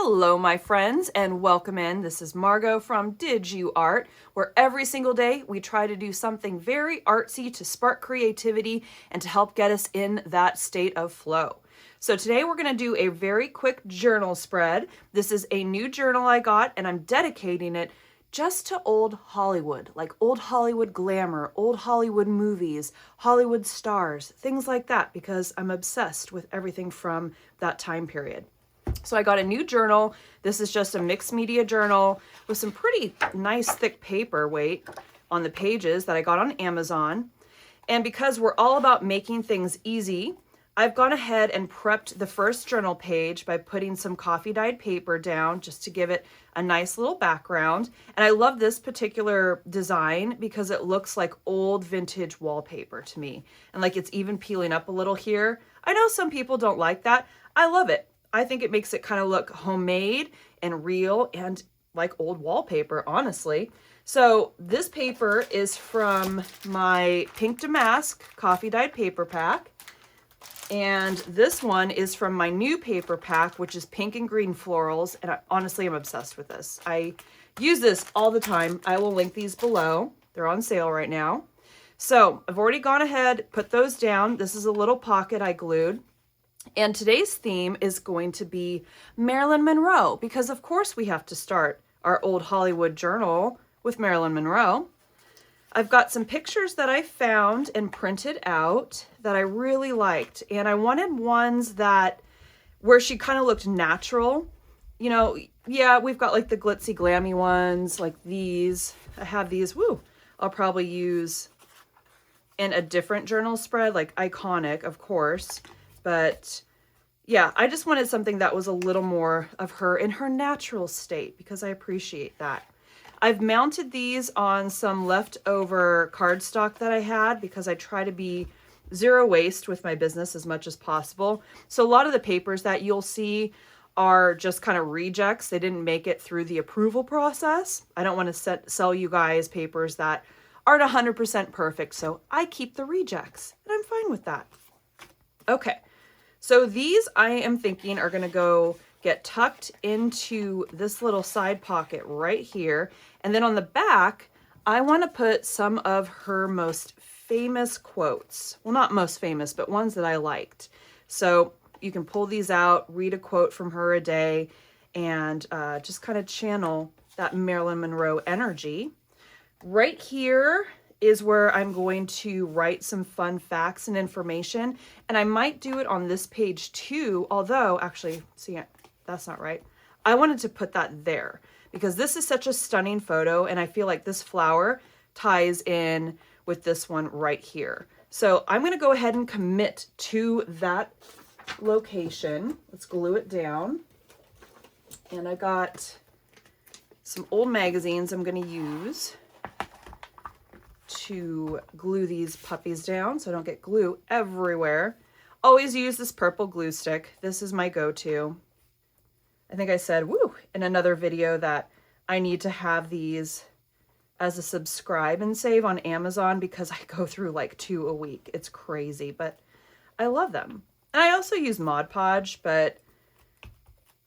Hello, my friends, and welcome in. This is Margot from Did You Art, where every single day we try to do something very artsy to spark creativity and to help get us in that state of flow. So today we're going to do a very quick journal spread. This is a new journal I got, and I'm dedicating it just to old Hollywood, like old Hollywood glamour, old Hollywood movies, Hollywood stars, things like that, because I'm obsessed with everything from that time period. So I got a new journal. This is just a mixed media journal with some pretty nice thick paper weight on the pages that I got on Amazon. And because we're all about making things easy, I've gone ahead and prepped the first journal page by putting some coffee dyed paper down just to give it a nice little background. And I love this particular design because it looks like old vintage wallpaper to me. And like it's even peeling up a little here. I know some people don't like that. I love it. I think it makes it kind of look homemade and real and like old wallpaper, honestly. So this paper is from my Pink Damask coffee dyed paper pack. And this one is from my new paper pack, which is pink and green florals. And honestly, I'm obsessed with this. I use this all the time. I will link these below. They're on sale right now. So I've already gone ahead, put those down. This is a little pocket I glued. And today's theme is going to be Marilyn Monroe, because of course we have to start our old Hollywood journal with Marilyn Monroe. I've got some pictures that I found and printed out that I really liked. And I wanted ones that where she kind of looked natural. You know, yeah, we've got like the glitzy glammy ones like these. I have these, I'll probably use in a different journal spread, like iconic, of course. But yeah, I just wanted something that was a little more of her in her natural state because I appreciate that. I've mounted these on some leftover cardstock that I had because I try to be zero waste with my business as much as possible. So a lot of the papers that you'll see are just kind of rejects. They didn't make it through the approval process. I don't want to sell you guys papers that aren't 100% perfect, so I keep the rejects, and I'm fine with that. Okay. So these I am thinking are going to go get tucked into this little side pocket right here. And then on the back, I want to put some of her most famous quotes. Well, not most famous, but ones that I liked. So you can pull these out, read a quote from her a day, and just kind of channel that Marilyn Monroe energy. Right here is where I'm going to write some fun facts and information. And I might do it on this page too, although actually, see, that's not right. I wanted to put that there because this is such a stunning photo. And I feel like this flower ties in with this one right here. So I'm going to go ahead and commit to that location. Let's glue it down. And I got some old magazines I'm going to use to glue these puppies down so I don't get glue everywhere. Always use this purple glue stick. This is my go-to. I think I said, in another video that I need to have these as a subscribe and save on Amazon because I go through like 2 a week. It's crazy, but I love them. And I also use Mod Podge, but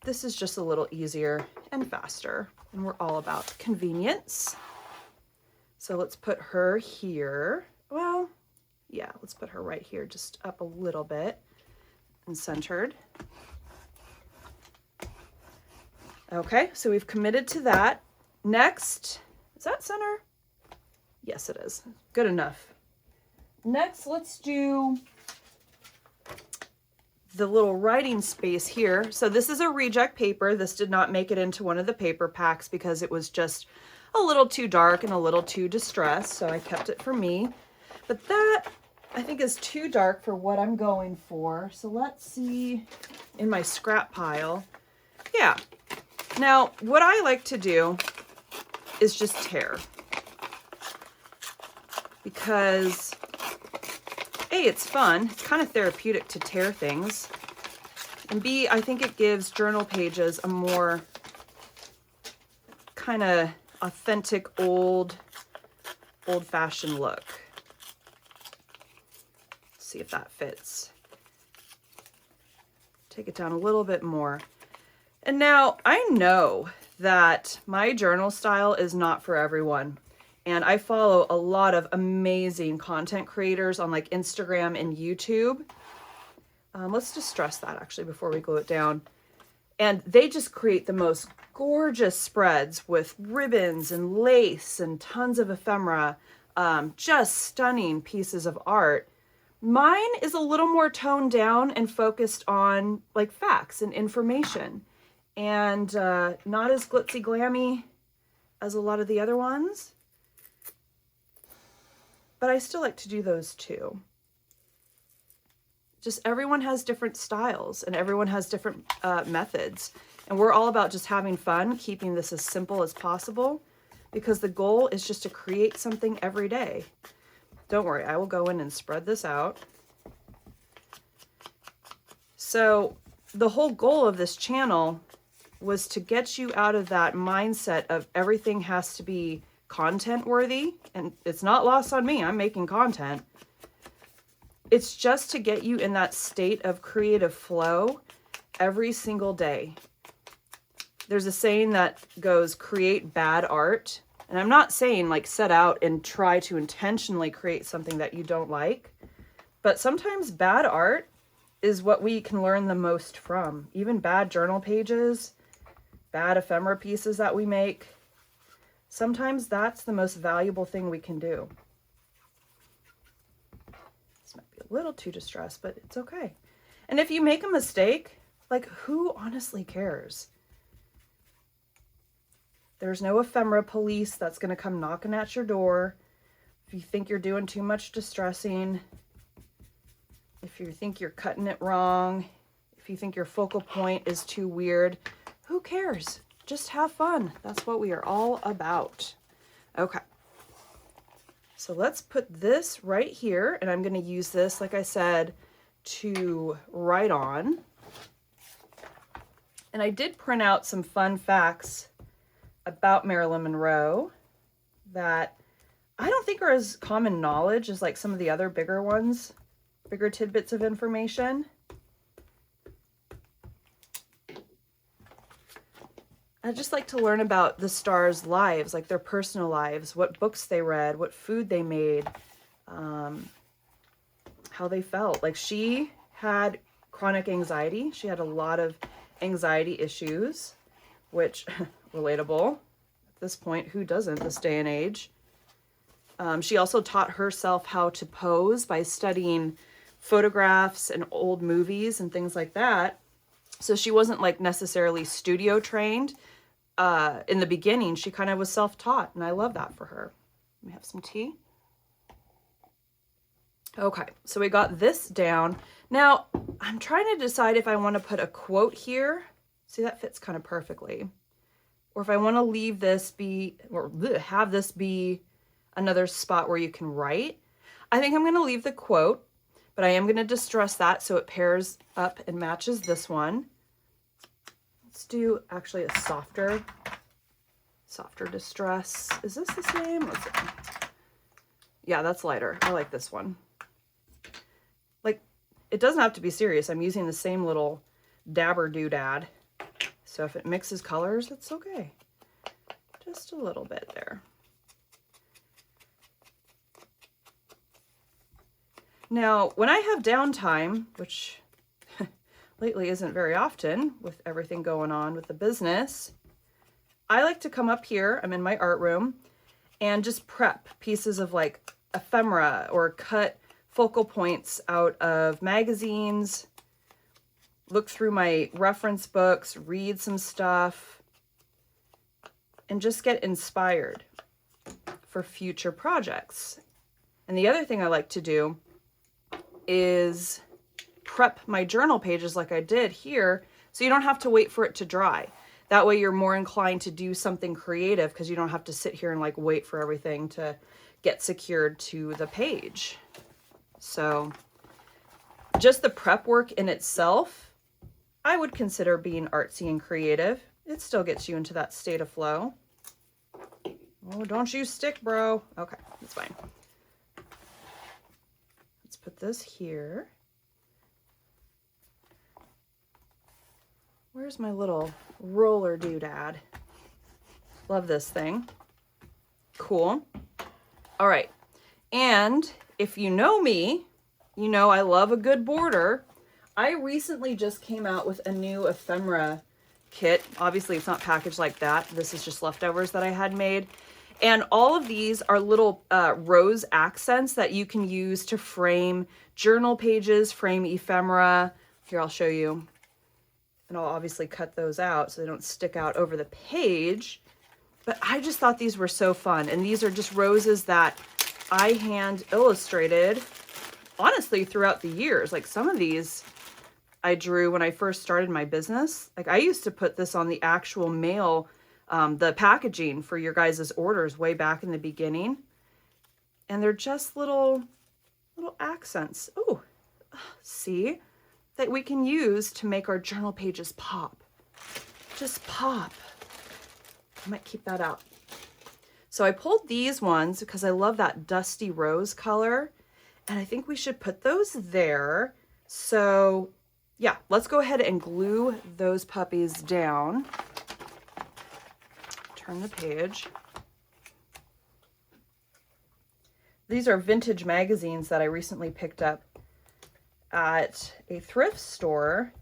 this is just a little easier and faster. And we're all about convenience. So let's put her here. Well, yeah, let's put her right here, just up a little bit and centered. Okay, so we've committed to that. Next, is that center? Yes, it is. Good enough. Next, let's do the little writing space here. So this is a reject paper. This did not make it into one of the paper packs because it was just a little too dark and a little too distressed, so I kept it for me. But that, I think, is too dark for what I'm going for. So let's see in my scrap pile. Yeah. Now, what I like to do is just tear. Because, A, it's fun. It's kind of therapeutic to tear things. And B, I think it gives journal pages a more kind of authentic, old-fashioned look. Let's see if that fits. Take it down a little bit more. And now I know that my journal style is not for everyone. And I follow a lot of amazing content creators on like Instagram and YouTube. Let's distress that actually before we glue it down. And they just create the most gorgeous spreads with ribbons and lace and tons of ephemera. Just stunning pieces of art. Mine is a little more toned down and focused on like facts and information, and not as glitzy glammy as a lot of the other ones. But I still like to do those too. Just everyone has different styles and everyone has different methods. And we're all about just having fun, keeping this as simple as possible, because the goal is just to create something every day. Don't worry, I will go in and spread this out. So the whole goal of this channel was to get you out of that mindset of everything has to be content worthy. And it's not lost on me, I'm making content. It's just to get you in that state of creative flow every single day. There's a saying that goes, create bad art. And I'm not saying like set out and try to intentionally create something that you don't like, but sometimes bad art is what we can learn the most from. Even bad journal pages, bad ephemera pieces that we make, sometimes that's the most valuable thing we can do. This might be a little too distressed, but it's okay. And if you make a mistake, like who honestly cares? There's no ephemera police that's going to come knocking at your door if you think you're doing too much distressing, if you think you're cutting it wrong, if you think your focal point is too weird. Who cares? Just have fun. That's what we are all about. Okay. So let's put this right here, and I'm going to use this, like I said, to write on. And I did print out some fun facts about Marilyn Monroe that I don't think are as common knowledge as like some of the other bigger ones, bigger tidbits of information. I just like to learn about the stars' lives, like their personal lives, what books they read, what food they made, how they felt. Like she had chronic anxiety. She had a lot of anxiety issues, which relatable at this point. Who doesn't this day and age? She also taught herself how to pose by studying photographs and old movies and things like that. So she wasn't like necessarily studio trained. In the beginning, she kind of was self-taught, and I love that for her. Let me have some tea. Okay, so we got this down. Now, I'm trying to decide if I want to put a quote here. See, that fits kind of perfectly. Or if I want to leave this be, or have this be another spot where you can write. I think I'm going to leave the quote, but I am going to distress that so it pairs up and matches this one. Let's do actually a softer distress. Is this the same? Let's see. Yeah, that's lighter. I like this one. Like, it doesn't have to be serious. I'm using the same little dabber doodad. So if it mixes colors, it's okay. Just a little bit there. Now, when I have downtime, which lately isn't very often with everything going on with the business, I like to come up here, I'm in my art room, and just prep pieces of like ephemera or cut focal points out of magazines, look through my reference books, read some stuff, and just get inspired for future projects. And the other thing I like to do is prep my journal pages like I did here, so you don't have to wait for it to dry. That way you're more inclined to do something creative because you don't have to sit here and like wait for everything to get secured to the page. So just the prep work in itself, I would consider being artsy and creative. It still gets you into that state of flow. Oh, don't you stick, bro. Okay, that's fine. Let's put this here. Where's my little roller doodad. Love this thing. Cool. All right. And if you know me, you know I love a good border. I recently just came out with a new ephemera kit. Obviously, it's not packaged like that. This is just leftovers that I had made. And all of these are little rose accents that you can use to frame journal pages, frame ephemera. Here, I'll show you. And I'll obviously cut those out so they don't stick out over the page. But I just thought these were so fun. And these are just roses that I hand illustrated, honestly, throughout the years. Like some of these I drew when I first started my business. Like I used to put this on the actual mail, the packaging for your guys' orders way back in the beginning. And they're just little accents. Oh, see? That we can use to make our journal pages pop. Just pop. I might keep that out. So I pulled these ones because I love that dusty rose color. And I think we should put those there. So yeah, let's go ahead and glue those puppies down. Turn the page. These are vintage magazines that I recently picked up at a thrift store.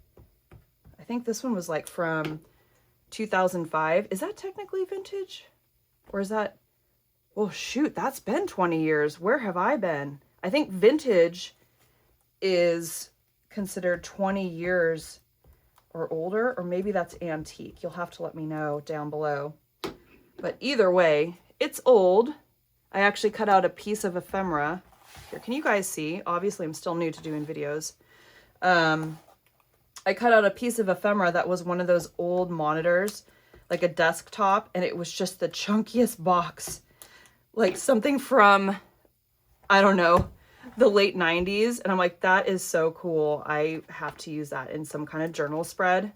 I think this one was like from 2005. Is that technically vintage? Or is that, well, shoot, that's been 20 years. Where have I been? I think vintage is considered 20 years or older, or maybe that's antique. You'll have to let me know down below. But either way, it's old. I actually cut out a piece of ephemera. Here, can you guys see? Obviously, I'm still new to doing videos. I cut out a piece of ephemera that was one of those old monitors, like a desktop, and it was just the chunkiest box. Like something from, I don't know, the late 90s. And I'm like, that is so cool. I have to use that in some kind of journal spread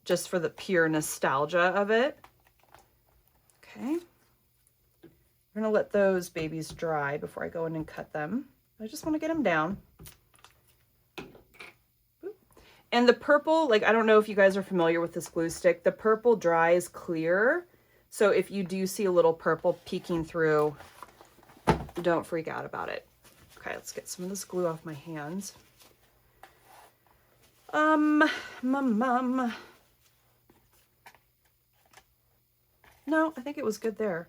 just for the pure nostalgia of it. Okay. We're going to let those babies dry before I go in and cut them. I just want to get them down. And the purple, like, I don't know if you guys are familiar with this glue stick. The purple dries clear. So if you do see a little purple peeking through, don't freak out about it. Okay, let's get some of this glue off my hands. No, I think it was good there.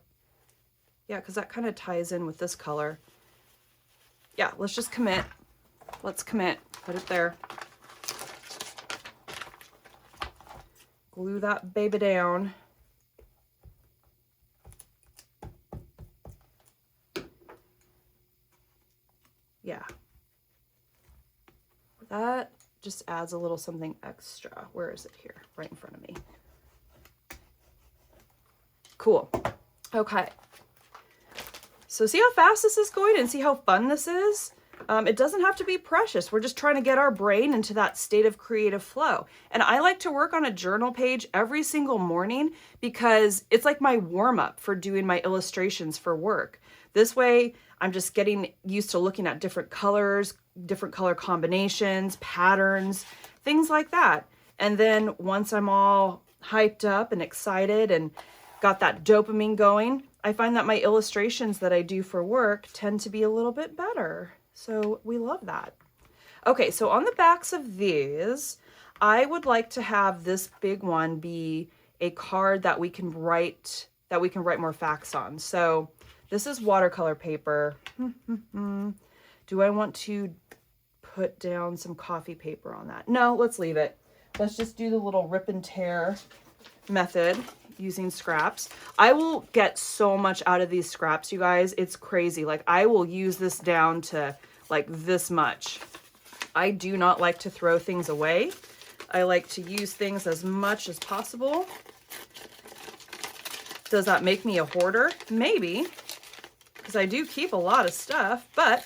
Yeah, because that kind of ties in with this color. Yeah, let's just commit. Let's commit. Put it there. Glue that baby down. Yeah. That just adds a little something extra. Where is it here? Right in front of me. Cool. Okay. So see how fast this is going and see how fun this is? It doesn't have to be precious. We're just trying to get our brain into that state of creative flow. And I like to work on a journal page every single morning because it's like my warm-up for doing my illustrations for work. This way, I'm just getting used to looking at different colors, different color combinations, patterns, things like that. And then once I'm all hyped up and excited and got that dopamine going, I find that my illustrations that I do for work tend to be a little bit better. So we love that. Okay, so on the backs of these, I would like to have this big one be a card that we can write more facts on. So this is watercolor paper. Do I want to put down some coffee paper on that? No, let's leave it. Let's just do the little rip and tear method using scraps. I will get so much out of these scraps, you guys. It's crazy. Like I will use this down to like this much. I do not like to throw things away. I like to use things as much as possible. Does that make me a hoarder? Maybe, because I do keep a lot of stuff, but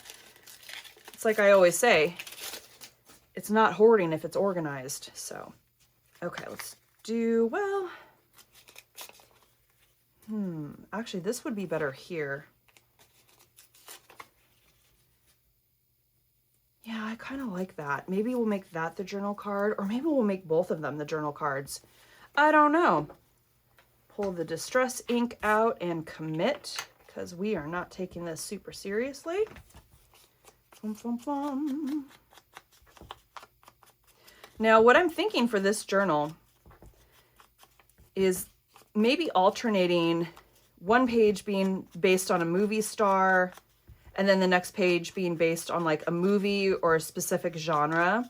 it's like I always say, it's not hoarding if it's organized. So, okay, let's do, well, actually this would be better here. Yeah, I kind of like that. Maybe we'll make that the journal card, or maybe we'll make both of them the journal cards. I don't know. Pull the distress ink out and commit, because we are not taking this super seriously. Bum, bum, bum. Now, what I'm thinking for this journal is maybe alternating one page being based on a movie star, and then the next page being based on like a movie or a specific genre.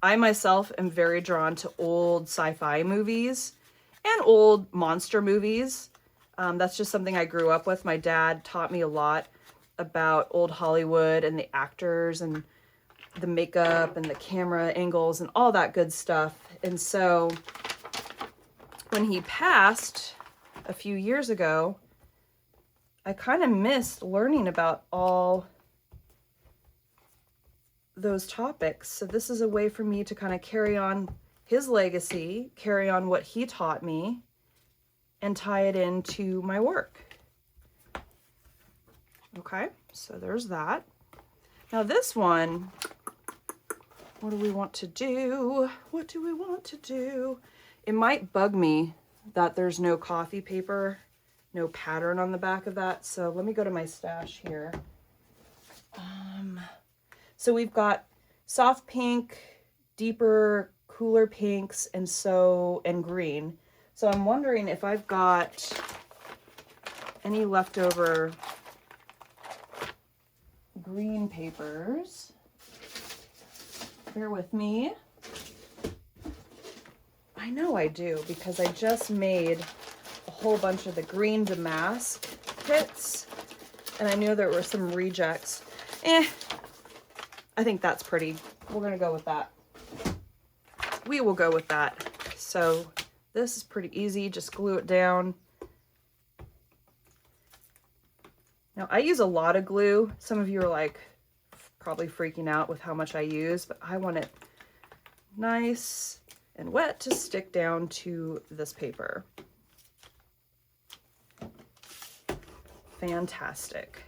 I myself am very drawn to old sci-fi movies and old monster movies. That's just something I grew up with. My dad taught me a lot about old Hollywood and the actors and the makeup and the camera angles and all that good stuff. And so when he passed a few years ago, I kind of missed learning about all those topics. So this is a way for me to kind of carry on his legacy, carry on what he taught me, and tie it into my work. Okay, so there's that. Now this one, what do we want to do? What do we want to do? It might bug me that there's no coffee paper, no pattern on the back of that. So let me go to my stash here. So we've got soft pink, deeper, cooler pinks, and green. So I'm wondering if I've got any leftover green papers. Bear with me. I know I do, because I just made a whole bunch of the green damask kits, and I knew there were some rejects. I think that's pretty. We're gonna go with that. We will go with that. So this is pretty easy, just glue it down. Now I use a lot of glue. Some of you are like probably freaking out with how much I use, but I want it nice and wet to stick down to this paper. Fantastic.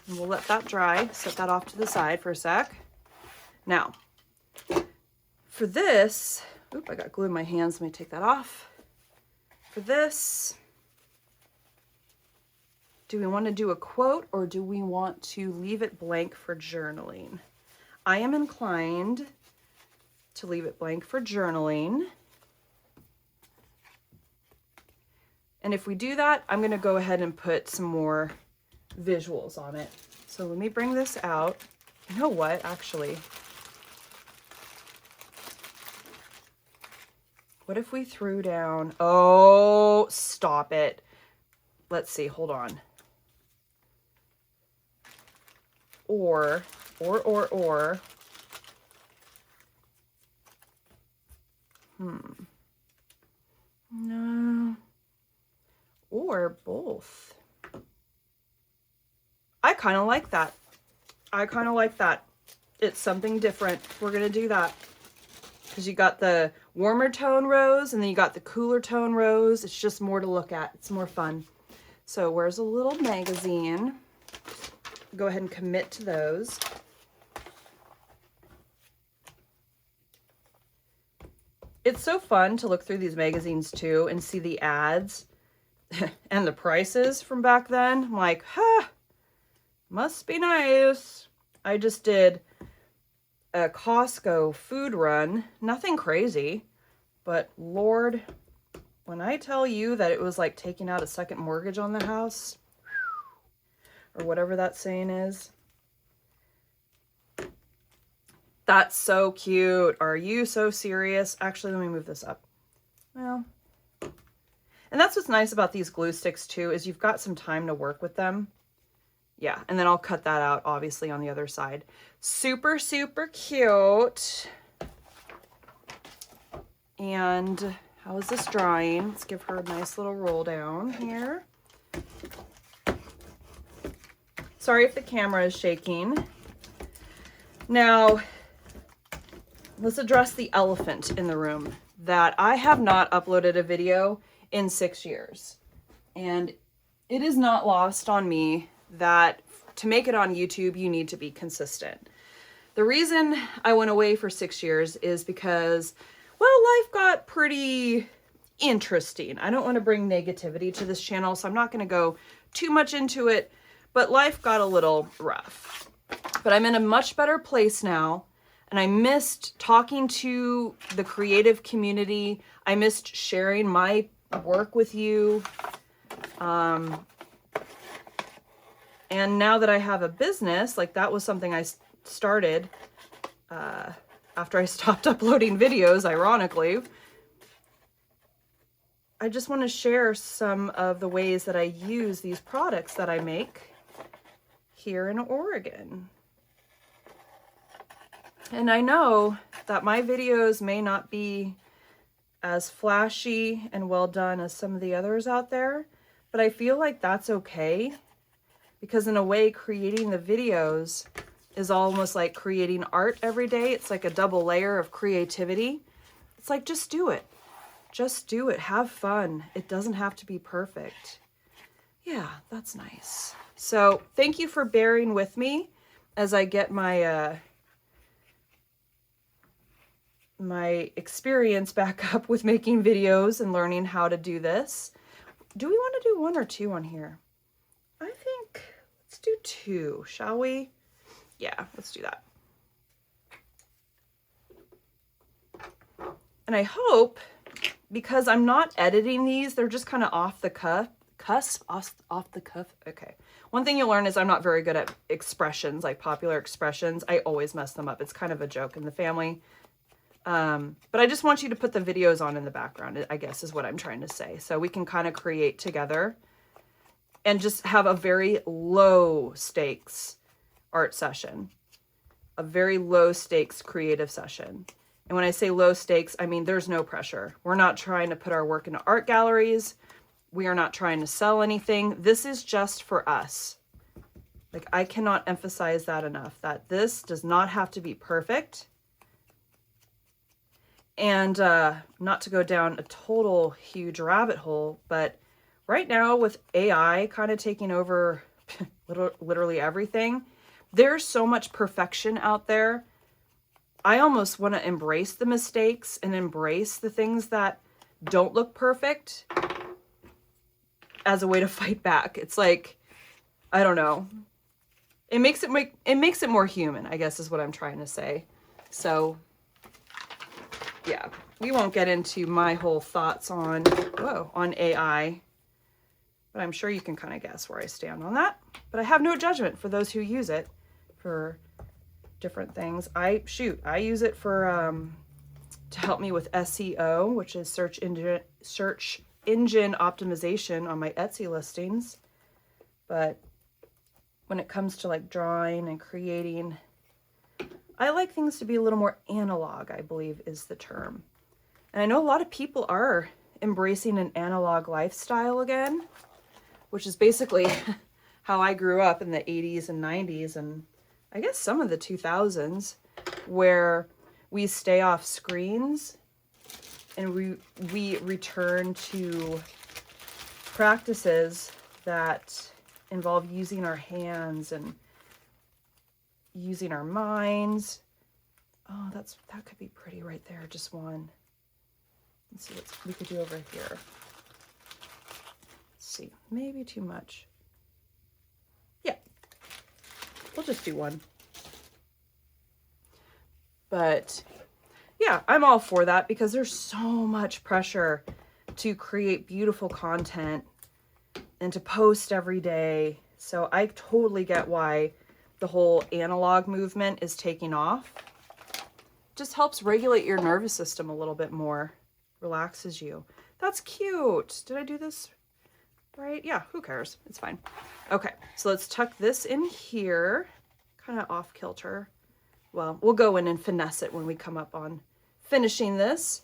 And we'll let that dry, set that off to the side for a sec. Now, for this, oop, I got glue in my hands, let me take that off. For this, do we want to do a quote or do we want to leave it blank for journaling? I am inclined to leave it blank for journaling. And if we do that, I'm going to go ahead and put some more visuals on it. So let me bring this out. You know what, actually? What if we threw down, oh, stop it. Let's see, hold on. Or. No. Or both. I kind of like that. I kind of like that. It's something different. We're going to do that. Because you got the warmer tone rose and then you got the cooler tone rose. It's just more to look at. It's more fun. So where's a little magazine? Go ahead and commit to those. It's so fun to look through these magazines too and see the ads and the prices from back then. I'm like, must be nice. I just did a Costco food run. Nothing crazy, but Lord, when I tell you that it was like taking out a second mortgage on the house, or whatever that saying is. That's so cute. Are you so serious? Actually, let me move this up. Well, and that's what's nice about these glue sticks too, is you've got some time to work with them. Yeah, and then I'll cut that out obviously on the other side. Super, super cute. And how is this drying? Let's give her a nice little roll down here. Sorry if the camera is shaking. Now, let's address the elephant in the room, that I have not uploaded a video in 6 years. And it is not lost on me that to make it on YouTube, you need to be consistent. The reason I went away for 6 years is because Well, life got pretty interesting. I don't want to bring negativity to this channel, so I'm not going to go too much into it, but life got a little rough. But I'm in a much better place now, and I missed talking to the creative community. I missed sharing my work with you. And now that I have a business, like that was something I started after I stopped uploading videos, ironically. I just want to share some of the ways that I use these products that I make here in Oregon. And I know that my videos may not be as flashy and well done as some of the others out there, but I feel like that's okay. Because in a way, creating the videos is almost like creating art every day. It's like a double layer of creativity. It's like, just do it. Just do it. Have fun. It doesn't have to be perfect. Yeah, that's nice. So thank you for bearing with me as I get my my experience back up with making videos and learning how to do this. Do we want to do 1 or 2 on here? I think let's do 2, shall we? Yeah, let's do that. And I hope, because I'm not editing these, they're just kind of off the cuff. Off the cuff. Okay. One thing you'll learn is I'm not very good at expressions, like popular expressions. I always mess them up. It's kind of a joke in the family. But I just want you to put the videos on in the background, I guess is what I'm trying to say. So we can kind of create together and just have a very low stakes art session, a very low stakes creative session. And when I say low stakes, I mean, there's no pressure. We're not trying to put our work into art galleries. We are not trying to sell anything. This is just for us. Like, I cannot emphasize that enough, that this does not have to be perfect. And not to go down a total huge rabbit hole, but right now with AI kind of taking over literally everything, there's so much perfection out there. I almost want to embrace the mistakes and embrace the things that don't look perfect as a way to fight back. It's like, I don't know. It makes it more human, I guess is what I'm trying to say. So yeah, we won't get into my whole thoughts on AI, but I'm sure you can kind of guess where I stand on that. But I have no judgment for those who use it for different things. I use it for to help me with SEO, which is search engine optimization on my Etsy listings. But when it comes to like drawing and creating, I like things to be a little more analog, I believe is the term. And I know a lot of people are embracing an analog lifestyle again, which is basically how I grew up in the 80s and 90s and I guess some of the 2000s, where we stay off screens and we return to practices that involve using our hands and using our minds. Oh, that could be pretty right there, just one. Let's see what we could do over here. Let's see, maybe too much. Yeah, we'll just do one. But yeah, I'm all for that because there's so much pressure to create beautiful content and to post every day. So I totally get why the whole analog movement is taking off. Just helps regulate your nervous system a little bit more, relaxes you. That's cute. Did I do this right? Yeah, who cares? It's fine. Okay, so let's tuck this in here, kind of off kilter. Well, we'll go in and finesse it when we come up on finishing this.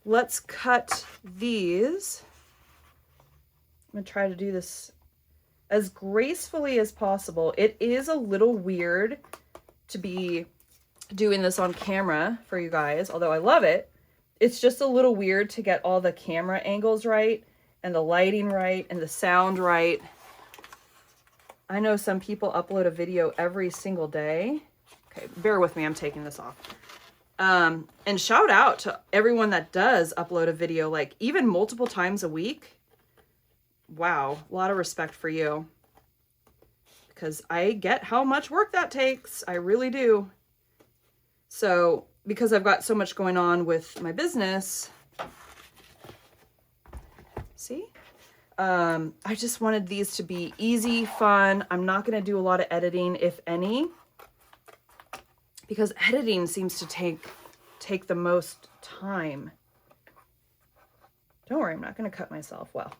Let's cut these. I'm gonna try to do this as gracefully as possible. It is a little weird to be doing this on camera for you guys, although I love it. It's just a little weird to get all the camera angles right and the lighting right and the sound right. I know some people upload a video every single day. Okay, bear with me, I'm taking this off. And shout out to everyone that does upload a video, like even multiple times a week. Wow, a lot of respect for you. Because I get how much work that takes. I really do. So, because I've got so much going on with my business, see? I just wanted these to be easy, fun. I'm not going to do a lot of editing, if any, because editing seems to take the most time. Don't worry, I'm not going to cut myself. Well,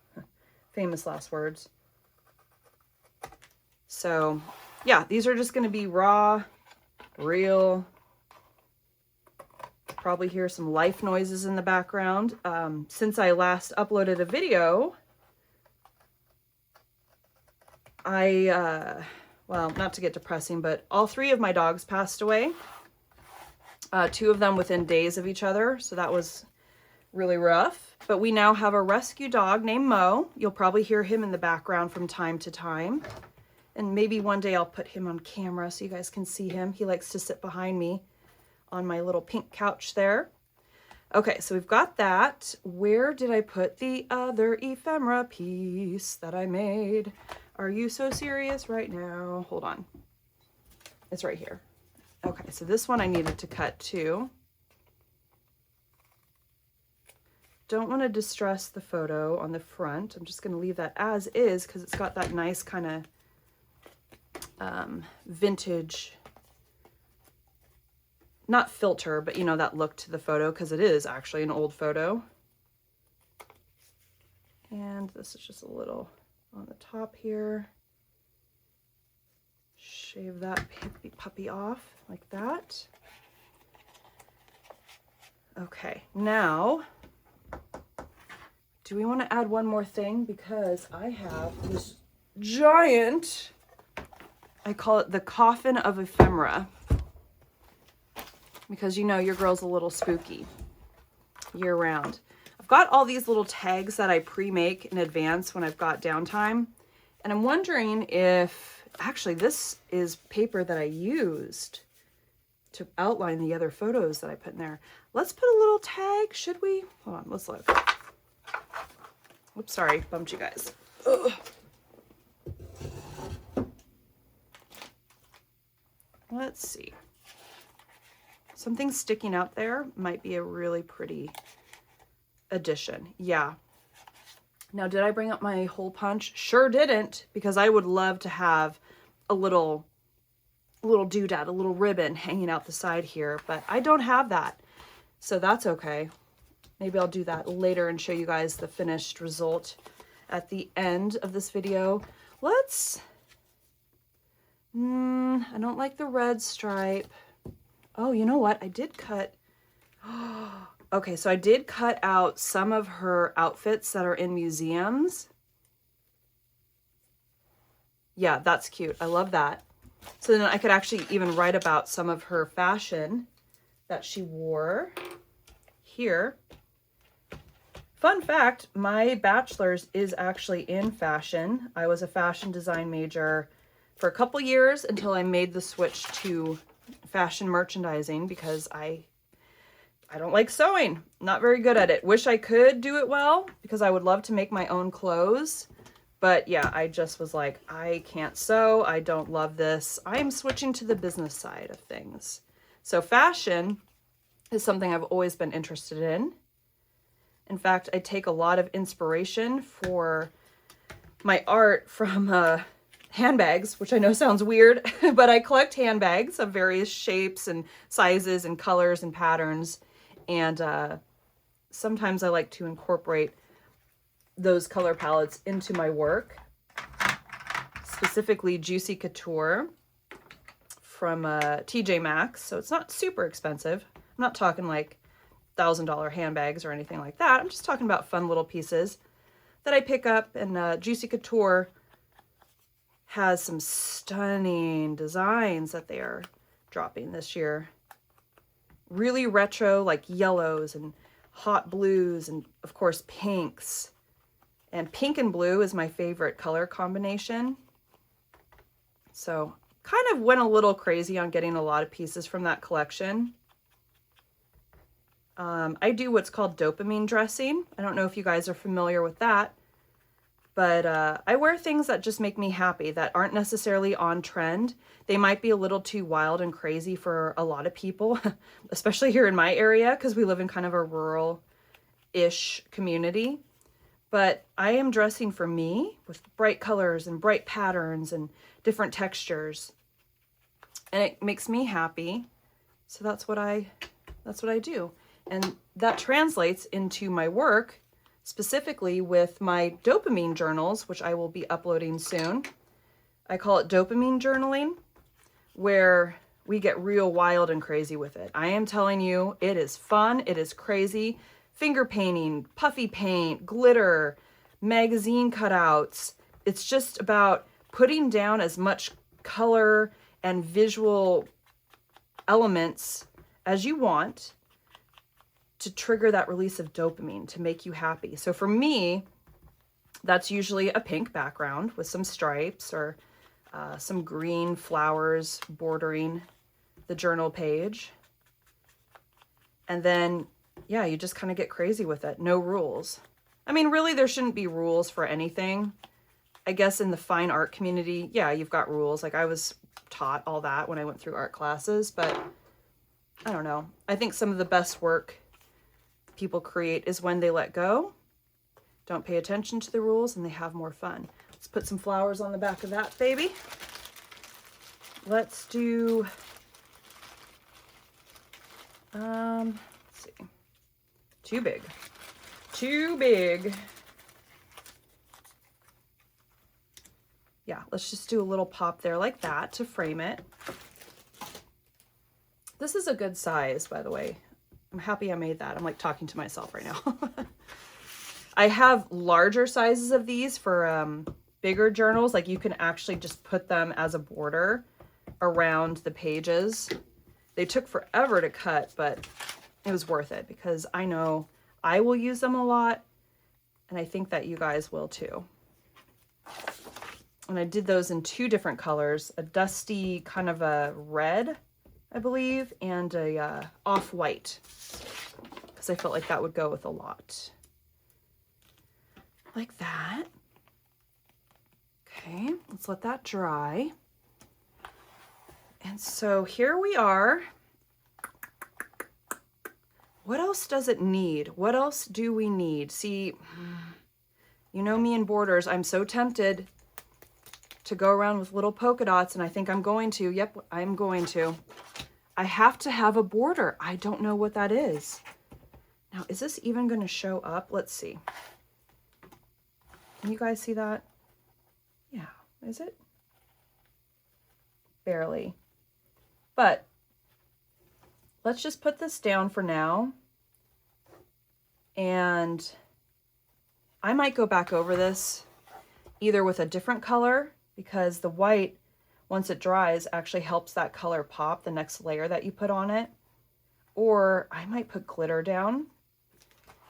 famous last words. So, yeah, these are just going to be raw, real. Probably hear some life noises in the background. Since I last uploaded a video, well, not to get depressing, but all 3 of my dogs passed away. 2 of them within days of each other, so that was really rough. But we now have a rescue dog named Mo. You'll probably hear him in the background from time to time. And maybe one day I'll put him on camera so you guys can see him. He likes to sit behind me on my little pink couch there. Okay, so we've got that. Where did I put the other ephemera piece that I made? Are you so serious right now? Hold on. It's right here. Okay, so this one I needed to cut too. Don't want to distress the photo on the front. I'm just going to leave that as is because it's got that nice kind of vintage, not filter, but you know, that look to the photo because it is actually an old photo. And this is just a little on the top here. Shave that puppy off like that. Okay, now, do we want to add one more thing? Because I have this giant, I call it the coffin of ephemera. Because you know your girl's a little spooky year round. I've got all these little tags that I pre-make in advance when I've got downtime. And I'm wondering if, actually this is paper that I used to outline the other photos that I put in there. Let's put a little tag, should we? Hold on, let's look. Oops, sorry, bumped you guys. Ugh. Let's see. Something sticking out there might be a really pretty addition. Yeah. Now, did I bring up my hole punch? Sure didn't, because I would love to have a little doodad, a little ribbon hanging out the side here, but I don't have that. So that's okay. Maybe I'll do that later and show you guys the finished result at the end of this video. Let's, I don't like the red stripe. Oh, you know what? I did cut, okay, so I did cut out some of her outfits that are in museums. Yeah, that's cute. I love that. So then I could actually even write about some of her fashion that she wore here. Fun fact, my bachelor's is actually in fashion. I was a fashion design major for a couple years until I made the switch to fashion merchandising because I don't like sewing. Not very good at it. Wish I could do it well because I would love to make my own clothes. But yeah, I just was like, I can't sew. I don't love this. I'm switching to the business side of things. So fashion is something I've always been interested in. In fact, I take a lot of inspiration for my art from handbags, which I know sounds weird, but I collect handbags of various shapes and sizes and colors and patterns. And sometimes I like to incorporate those color palettes into my work, specifically Juicy Couture from TJ Maxx. So it's not super expensive. I'm not talking like $1,000 handbags or anything like that. I'm just talking about fun little pieces that I pick up. And Juicy Couture has some stunning designs that they are dropping this year. Really retro, like yellows and hot blues and of course pinks. And pink and blue is my favorite color combination. So kind of went a little crazy on getting a lot of pieces from that collection. I do what's called dopamine dressing. I don't know if you guys are familiar with that, but I wear things that just make me happy, that aren't necessarily on trend. They might be a little too wild and crazy for a lot of people, especially here in my area, because we live in kind of a rural-ish community. But I am dressing for me with bright colors and bright patterns and different textures. And it makes me happy. So that's what I do. And that translates into my work, specifically with my dopamine journals, which I will be uploading soon. I call it dopamine journaling, where we get real wild and crazy with it. I am telling you, it is fun, it is crazy. Finger painting, puffy paint, glitter, magazine cutouts. It's just about putting down as much color and visual elements as you want to trigger that release of dopamine to make you happy. So for me, that's usually a pink background with some stripes or some green flowers bordering the journal page. And then, yeah, you just kind of get crazy with it. No rules. I mean, really, there shouldn't be rules for anything. I guess in the fine art community, yeah, you've got rules. Like I was taught all that when I went through art classes, but I don't know. I think some of the best work people create is when they let go, don't pay attention to the rules, and they have more fun. Let's put some flowers on the back of that baby. Let's do, let's see, too big. Yeah, let's just do a little pop there like that to frame it. This is a good size, by the way. I'm happy I made that. I'm like talking to myself right now. I have larger sizes of these for bigger journals. Like you can actually just put them as a border around the pages. They took forever to cut, but it was worth it because I know I will use them a lot, and I think that you guys will too. And I did those in two different colors, a dusty kind of a red, I believe, and a off-white, because I felt like that would go with a lot. Like that. Okay, let's let that dry. And so here we are. What else does it need? What else do we need? See, you know me and borders. I'm so tempted to go around with little polka dots, and I think I'm going to. Yep, I'm going to. I have to have a border. I don't know what that is. Now, is this even going to show up? Let's see. Can you guys see that? Yeah, is it? Barely. But let's just put this down for now. And I might go back over this either with a different color, because the white, once it dries, actually helps that color pop the next layer that you put on it. Or I might put glitter down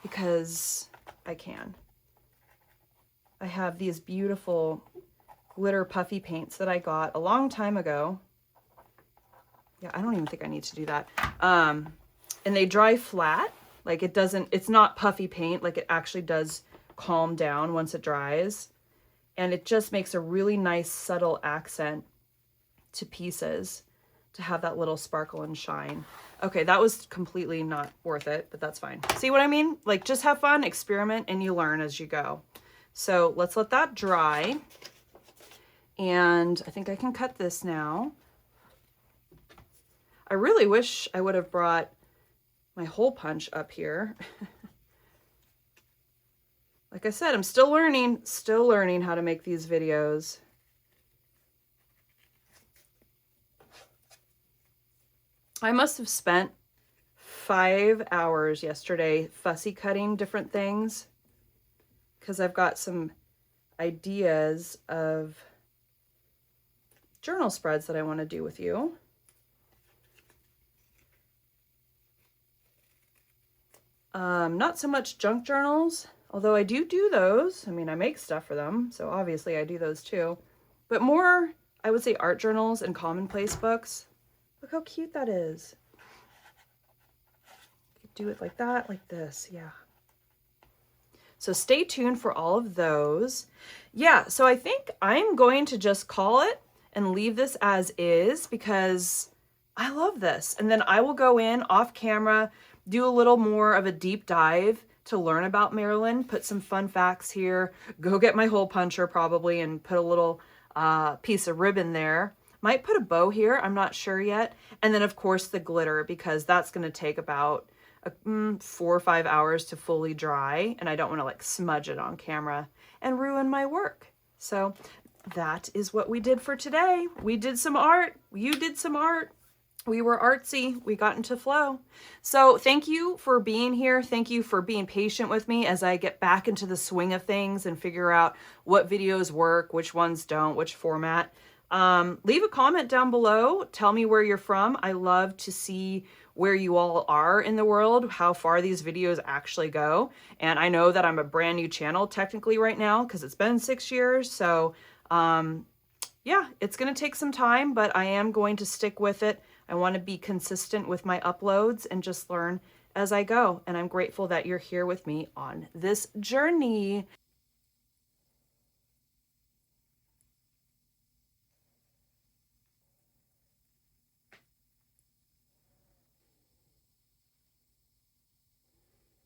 because I can. I have these beautiful glitter puffy paints that I got a long time ago. Yeah, I don't even think I need to do that. And they dry flat. Like it's not puffy paint. Like it actually does calm down once it dries. And it just makes a really nice subtle accent to pieces to have that little sparkle and shine. Okay, that was completely not worth it, but that's fine. See what I mean? Like just have fun, experiment, and you learn as you go. So let's let that dry. And I think I can cut this now. I really wish I would have brought my hole punch up here. Like I said, I'm still learning how to make these videos. I must have spent 5 hours yesterday fussy cutting different things because I've got some ideas of journal spreads that I want to do with you. Not so much junk journals, although I do those. I mean, I make stuff for them, so obviously I do those too. But more, I would say, art journals and commonplace books. Look how cute that is. do it like that, like this, yeah. So stay tuned for all of those. Yeah, so I think I'm going to just call it and leave this as is because I love this. And then I will go in off camera, do a little more of a deep dive to learn about Marilyn, put some fun facts here, go get my hole puncher probably and put a little piece of ribbon there. Might put a bow here, I'm not sure yet. And then of course the glitter, because that's gonna take about 4 or 5 hours to fully dry, and I don't want to like smudge it on camera and ruin my work. So that is what we did for today. We did some art. You did some art. We were artsy. We got into flow. So thank you for being here. Thank you for being patient with me as I get back into the swing of things and figure out what videos work, which ones don't, which format. Leave a comment down below. Tell me where you're from. I love to see where you all are in the world, how far these videos actually go. And I know that I'm a brand new channel technically right now because it's been 6 years. So yeah, it's going to take some time, but I am going to stick with it. I want to be consistent with my uploads and just learn as I go. And I'm grateful that you're here with me on this journey.